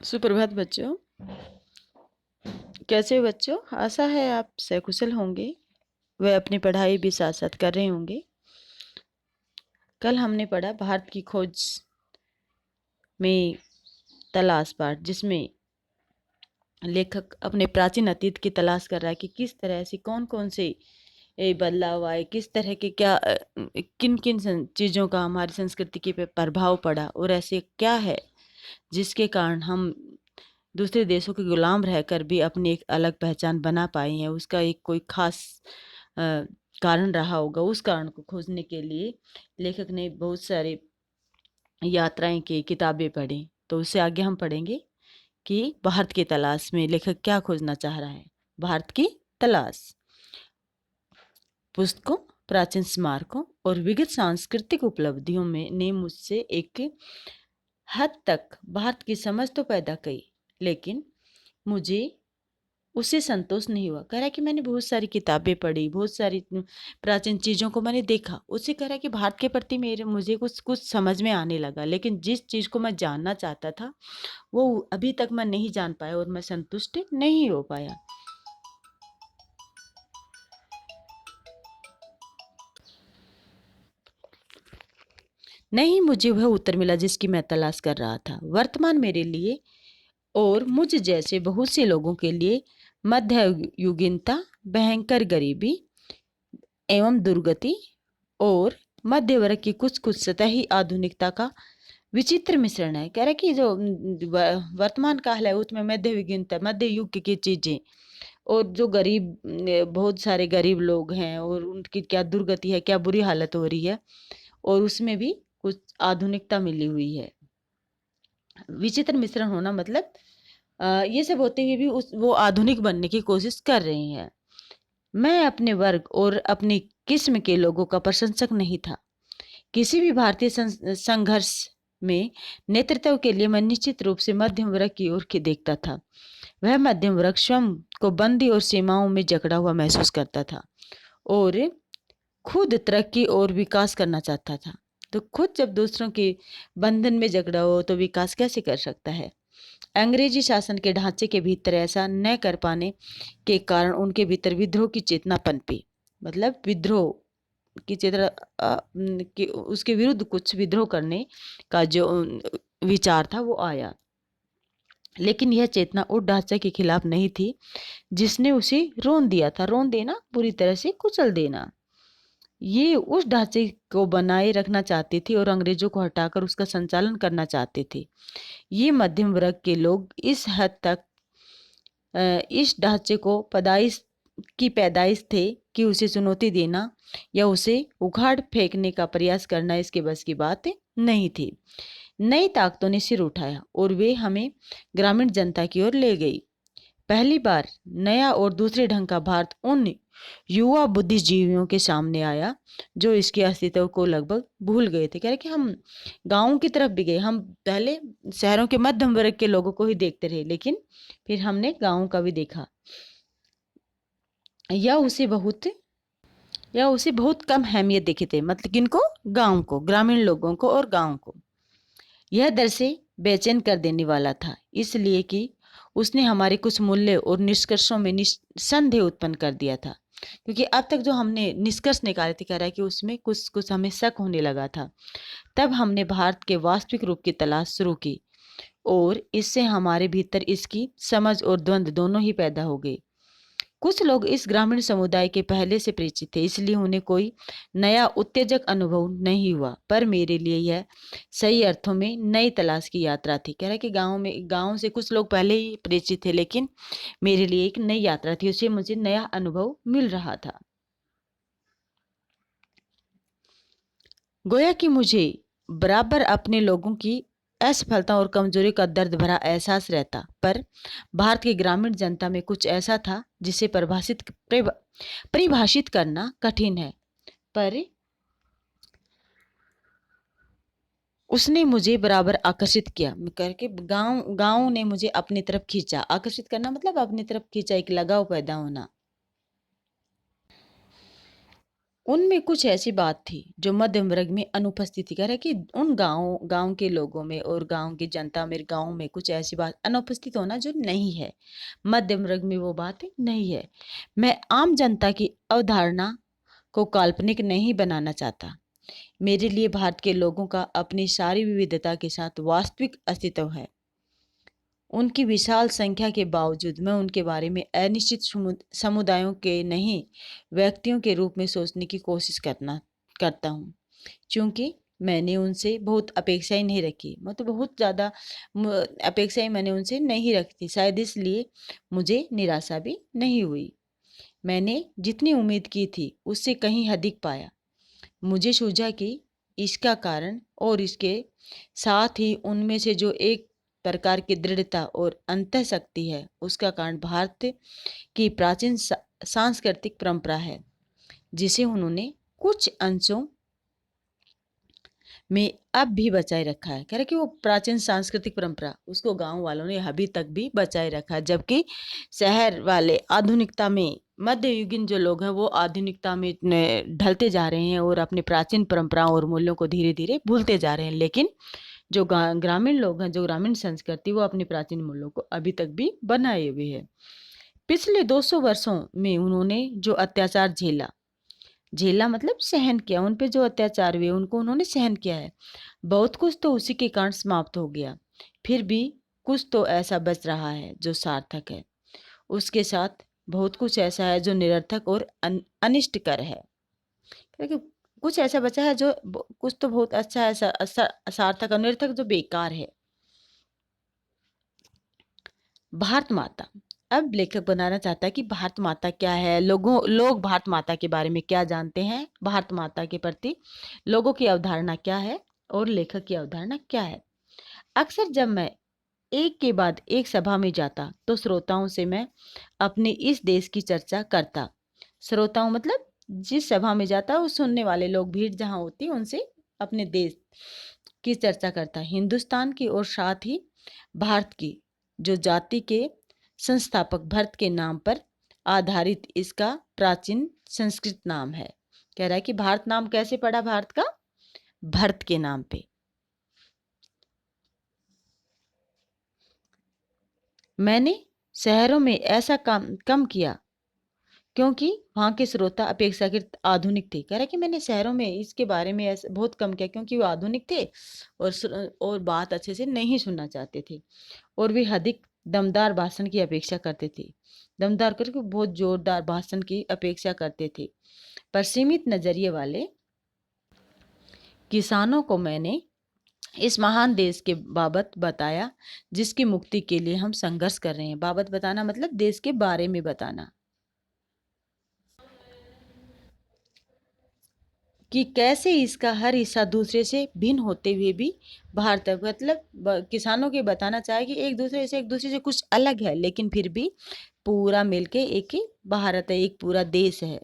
सुप्रभात बच्चों। कैसे हो बच्चों? आशा है आप सकुशल होंगे। वह अपनी पढ़ाई भी साथ साथ कर रहे होंगे। कल हमने पढ़ा भारत की खोज में तलाश पाठ, जिसमें लेखक अपने प्राचीन अतीत की तलाश कर रहा है कि किस तरह से कौन कौन से बदलाव आए, किस तरह के क्या किन किन चीज़ों का हमारी संस्कृति के पे प्रभाव पड़ा और ऐसे क्या है जिसके कारण हम दूसरे देशों के गुलाम रहकर भी अपनी एक अलग पहचान बना पाए हैं। उसका एक कोई खास अ, कारण रहा होगा। उस कारण को खोजने के लिए लेखक ने बहुत सारे यात्राएं की, किताबें पढ़ी। तो उससे आगे हम पढ़ेंगे कि भारत की तलाश में लेखक क्या खोजना चाह रहा है। भारत की तलाश पुस्तकों, प्राचीन स्मारकों और विविध सांस्कृतिक उपलब्धियों में ने मुझसे एक हद तक भारत की समझ तो पैदा की, लेकिन मुझे उससे संतोष नहीं हुआ। कह रहा है कि मैंने बहुत सारी किताबें पढ़ी, बहुत सारी प्राचीन चीज़ों को मैंने देखा। उससे कह रहा है कि भारत के प्रति मेरे मुझे कुछ कुछ समझ में आने लगा, लेकिन जिस चीज़ को मैं जानना चाहता था वो अभी तक मैं नहीं जान पाया और मैं संतुष्ट नहीं हो पाया। नहीं मुझे वह उत्तर मिला जिसकी मैं तलाश कर रहा था। वर्तमान मेरे लिए और मुझ जैसे बहुत से लोगों के लिए मध्ययुगीनता, भयंकर गरीबी एवं दुर्गति और मध्य वर्ग की कुछ कुछ सतही आधुनिकता का विचित्र मिश्रण है। कह रहे कि जो वर्तमान काल है उसमें मध्ययुगीनता, मध्य युग की चीजें और जो गरीब बहुत सारे गरीब लोग हैं और उनकी क्या दुर्गति है, क्या बुरी हालत हो रही है, और उसमें भी कुछ आधुनिकता मिली हुई है। विचित्र मिश्रण होना मतलब ये सब होते हुए भी वो आधुनिक बनने की कोशिश कर रहे हैं। मैं अपने वर्ग और अपनी किस्म के लोगों का प्रशंसक नहीं था। किसी भी भारतीय संघर्ष में नेतृत्व के लिए मैं निश्चित रूप से मध्यम वर्ग की ओर देखता था। वह मध्यम वर्ग स्वयं को बंदी और सीमाओं में जकड़ा हुआ महसूस करता था और खुद तरक्की और विकास करना चाहता था। तो खुद जब दूसरों के बंधन में जकड़ा हो तो विकास कैसे कर सकता है? अंग्रेजी शासन के ढांचे के भीतर ऐसा न कर पाने के कारण उनके भीतर विद्रोह की चेतना पनपी। मतलब विद्रोह की चेतना कि उसके विरुद्ध कुछ विद्रोह करने का जो विचार था वो आया, लेकिन यह चेतना उस ढांचे के खिलाफ नहीं थी जिसने उसे रोन दिया था। रोन देना, पूरी तरह से कुचल देना। ये उस ढांचे को बनाए रखना चाहती थी और अंग्रेजों को हटाकर उसका संचालन करना चाहते थे। ये मध्यम वर्ग के लोग इस हद तक इस ढांचे को पैदाइश थे कि उसे चुनौती देना या उसे उखाड़ फेंकने का प्रयास करना इसके बस की बात नहीं थी। नई ताकतों ने सिर उठाया और वे हमें ग्रामीण जनता की ओर ले गई। पहली बार नया और दूसरे ढंग का भारत उन युवा बुद्धिजीवियों के सामने आया जो इसके अस्तित्व को लगभग भूल गए थे। कह रहे कि हम गांवों की तरफ भी गए। हम पहले शहरों के मध्यम वर्ग के लोगों को ही देखते रहे, लेकिन फिर हमने गांवों का भी देखा। या उसे बहुत कम अहमियत देखे थे। मतलब किनको? गांव को, ग्रामीण लोगों को और गांव को। यह दर से बेचैन कर देने वाला था, इसलिए कि उसने हमारे कुछ मूल्य और निष्कर्षों में संदेह उत्पन्न कर दिया था। क्योंकि अब तक जो हमने निष्कर्ष निकाले थे, कह रहा है कि उसमें कुछ कुछ हमें शक होने लगा था। तब हमने भारत के वास्तविक रूप की तलाश शुरू की और इससे हमारे भीतर इसकी समझ और द्वंद्व दोनों ही पैदा हो गए। कुछ लोग इस ग्रामीण समुदाय के पहले से परिचित थे, इसलिए उन्हें कोई नया उत्तेजक अनुभव नहीं हुआ। पर मेरे लिए यह सही अर्थों में नई तलाश की यात्रा थी। कह रहा है कि गांव से कुछ लोग पहले ही परिचित थे, लेकिन मेरे लिए एक नई यात्रा थी। उससे मुझे नया अनुभव मिल रहा था। गोया कि मुझे बराबर अपने लोगों की असफलता और कमजोरी का दर्द भरा एहसास रहता, पर भारत की ग्रामीण जनता में कुछ ऐसा था जिसे परिभाषित करना कठिन है। पर उसने मुझे बराबर आकर्षित किया करके गांव गांव ने मुझे अपनी तरफ खींचा। आकर्षित करना मतलब अपनी तरफ खींचा, एक लगाव पैदा होना। उनमें कुछ ऐसी बात थी जो मध्यम वर्ग में अनुपस्थित थी। कह रहे कि उन गांव के लोगों में और गांव की जनता में, गांव में कुछ ऐसी बात अनुपस्थित होना जो नहीं है, मध्यम वर्ग में वो बात नहीं है। मैं आम जनता की अवधारणा को काल्पनिक नहीं बनाना चाहता। मेरे लिए भारत के लोगों का अपनी सारी विविधता के साथ वास्तविक अस्तित्व है। उनकी विशाल संख्या के बावजूद मैं उनके बारे में अनिश्चित समुदायों के नहीं, व्यक्तियों के रूप में सोचने की कोशिश करता हूँ। क्योंकि मैंने उनसे बहुत अपेक्षाएं नहीं रखी, मतलब बहुत ज़्यादा अपेक्षाएं मैंने उनसे नहीं रखी थी। शायद इसलिए मुझे निराशा भी नहीं हुई। मैंने जितनी उम्मीद की थी उससे कहीं अधिक पाया। मुझे सूझा कि इसका कारण और इसके साथ ही उनमें से जो एक प्रकार की दृढ़ता और अंतःशक्ति है, उसका कारण भारत की प्राचीन सांस्कृतिक परंपरा है, जिसे उन्होंने कुछ अंशों में अब भी बचाए रखा है। कह रहे कि वो प्राचीन सांस्कृतिक परंपरा उसको गांव वालों ने अभी तक भी बचाए रखा है, जबकि शहर वाले आधुनिकता में, मध्ययुगीन जो लोग हैं वो आधुनिकता में ढलते जा रहे हैं और अपनी प्राचीन परंपराओं और मूल्यों को धीरे धीरे भूलते जा रहे हैं। लेकिन जो ग्रामीण लोग हैं, जो ग्रामीण संस्कृति, वो अपनी प्राचीन मूल्यों को अभी तक भी बनाए हुए है। पिछले 200 वर्षों में उन्होंने जो अत्याचार झेला, झेला मतलब सहन किया, उन पे जो अत्याचार हुए उनको उन्होंने सहन किया है, बहुत कुछ तो उसी के कारण समाप्त हो गया, फिर भी कुछ तो ऐसा बच रहा है जो सार्थक है। उसके साथ बहुत कुछ ऐसा है जो निरर्थक और अनिष्टकर है। क्योंकि कुछ ऐसा बचा है जो कुछ तो बहुत अच्छा है, सार्थक और निरर्थक जो बेकार है। भारत माता, अब लेखक बनाना चाहता है कि भारत माता क्या है, लोग भारत माता के बारे में क्या जानते हैं, भारत माता के प्रति लोगों की अवधारणा क्या है और लेखक की अवधारणा क्या है। अक्सर जब मैं एक के बाद एक सभा में जाता तो श्रोताओं से मैं अपने इस देश की चर्चा करता। श्रोताओं मतलब जिस सभा में जाता उस सुनने वाले लोग, भीड़ जहाँ होती उनसे अपने देश की चर्चा करता, हिंदुस्तान की और साथ ही भारत की जो जाति के संस्थापक भरत के नाम पर आधारित इसका प्राचीन संस्कृत नाम है। कह रहा है कि भारत नाम कैसे पड़ा भारत का, भरत के नाम पे। मैंने शहरों में ऐसा काम कम किया क्योंकि वहाँ के श्रोता अपेक्षाकृत आधुनिक थे। कह रहा है कि मैंने शहरों में इसके बारे में ऐसे बहुत कम किया क्योंकि वो आधुनिक थे और बात अच्छे से नहीं सुनना चाहते थे, और वे अधिक दमदार भाषण की अपेक्षा करते थे। दमदार करके बहुत जोरदार भाषण की अपेक्षा करते थे। पर सीमित नजरिए वाले किसानों को मैंने इस महान देश के बाबत बताया जिसकी मुक्ति के लिए हम संघर्ष कर रहे हैं। बाबत बताना मतलब देश के बारे में बताना, कि कैसे इसका हर हिस्सा दूसरे से भिन्न होते हुए भी भारत, मतलब किसानों के बताना चाहे कि एक दूसरे से कुछ अलग है, लेकिन फिर भी पूरा मिलके एक ही भारत है, एक पूरा देश है।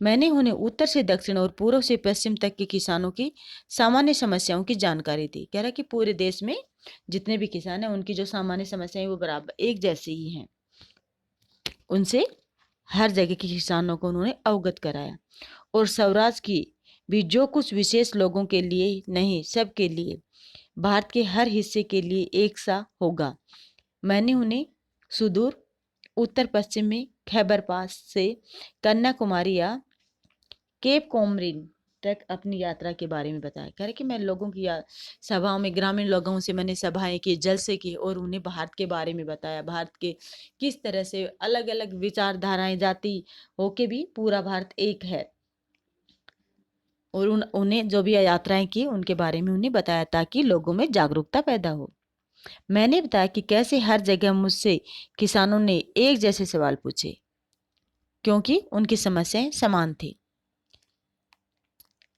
मैंने उन्हें उत्तर से दक्षिण और पूर्व से पश्चिम तक के किसानों की सामान्य समस्याओं की जानकारी दी। कह रहा है कि पूरे देश में जितने भी किसान हैं उनकी जो सामान्य समस्याएं वो बराबर एक जैसी ही हैं। उनसे हर जगह के किसानों को उन्होंने अवगत कराया, और स्वराज की भी जो कुछ विशेष लोगों के लिए नहीं, सबके लिए, भारत के हर हिस्से के लिए एक सा होगा। मैंने उन्हें सुदूर उत्तर पश्चिम में खैबर पास से कन्याकुमारी या केप कोमरिन तक अपनी यात्रा के बारे में बताया। कह रहे कि मैं लोगों की सभाओं में, ग्रामीण लोगों से मैंने सभाएं की, जलसे की, और उन्हें भारत के बारे में बताया, भारत के किस तरह से अलग अलग विचारधाराएं जाती होके भी पूरा भारत एक है, और उन्हें जो भी यात्राएं की उनके बारे में उन्हें बताया ताकि लोगों में जागरूकता पैदा हो। मैंने बताया कि कैसे हर जगह मुझसे किसानों ने एक जैसे सवाल पूछे क्योंकि उनकी समस्याएं समान थी।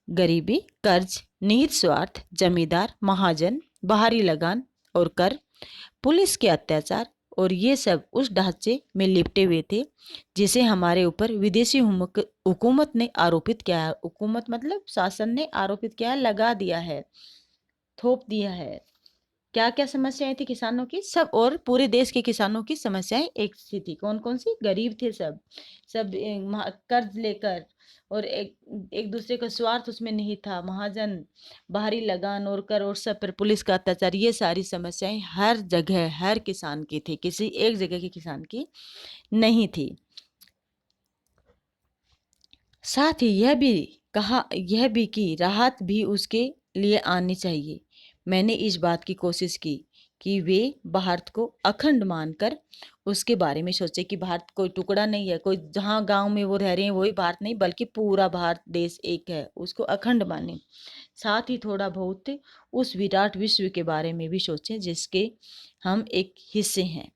गरीबी, कर्ज, निहित स्वार्थ, जमींदार, महाजन, बाहरी लगान और कर, पुलिस के अत्याचार, और ये सब उस ढांचे में लिपटे हुए थे जिसे हमारे ऊपर विदेशी हुकूमत ने आरोपित किया है। हुकूमत मतलब शासन ने आरोपित किया है, लगा दिया है, थोप दिया है। क्या क्या समस्याएं थी किसानों की, सब, और पूरे देश के किसानों की समस्याएं एक सी थी। कौन कौन सी? गरीब थे सब, कर्ज लेकर और एक एक दूसरे का स्वार्थ उसमें नहीं था। महाजन, बाहरी लगान और कर और सब पर पुलिस का अत्याचार, ये सारी समस्याएं हर जगह हर किसान की थी, किसी एक जगह के किसान की नहीं थी। साथ ही यह भी कि राहत भी उसके लिए आनी चाहिए। मैंने इस बात की कोशिश की कि वे भारत को अखंड मानकर उसके बारे में सोचे कि भारत कोई टुकड़ा नहीं है, कोई जहाँ गांव में वो रह रहे हैं वही भारत नहीं, बल्कि पूरा भारत देश एक है, उसको अखंड माने। साथ ही थोड़ा बहुत उस विराट विश्व के बारे में भी सोचें जिसके हम एक हिस्से हैं।